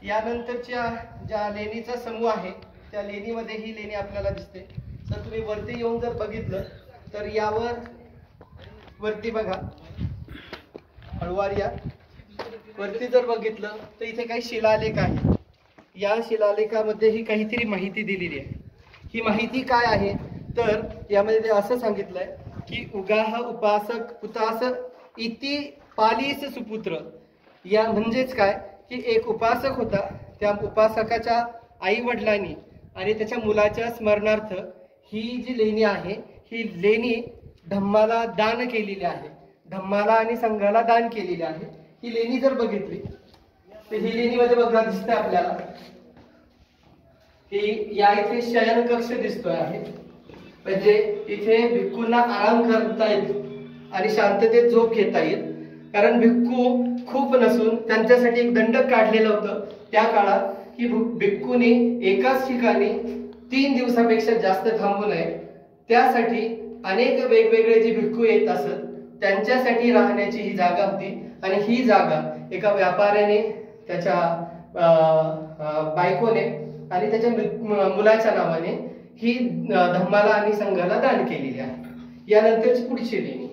यानंतरच्या ज्या लेणीचा समूह आहे त्या लेणीमध्ये ही लेणी आपल्याला दिसते। तर तुम्ही वरती येऊन जर बघितलं तर यावर वरती बघा, हळूवार या, वरती जर बघितलं तर इथे काही शिलालेख आहे। या शिलालेखामध्ये ही काहीतरी माहिती दिलेली आहे। ही माहिती काय आहे तर यामध्ये ते असं सांगितलंय की उगाह उपासक उतास इति पालीस सुपुत्र। या म्हणजेच काय की एक उपासक होता, त्या उपासकाच्या आई वडिलांनी आणि त्याच्या मुलाच्या स्मरणार्थ ही जी लेणी आहे ही लेणी धम्माला दान केलेली आहे, धम्माला आणि संघाला दान केलेली आहे। ही लेणी जर बघितली तर ही लेणीमध्ये बघा दिसते आपल्याला की या इथे शयन कक्ष दिसतोय आहे, म्हणजे इथे भिक्खूंना आराम करता येईल आणि शांततेत झोप घेता येईल। कारण भिक्खू खूप नसून त्यांच्यासाठी एक दंडक काढलेलं होतं त्या काळात की भिक्खूंनी एकाच ठिकाणी 3 दिवसापेक्षा जास्त थांबू नये। त्यासाठी अनेक वेगवेगळे जे भिक्खू येत असत त्यांच्यासाठी राहण्याची ही जागा होती आणि ही जागा एका व्यापाऱ्याने त्याच्या बायकोने आणि त्याच्या मुलाच्या नावाने ही धम्माला आणि संघाला दान केलेली आहे। यानंतरची पुढची लेणी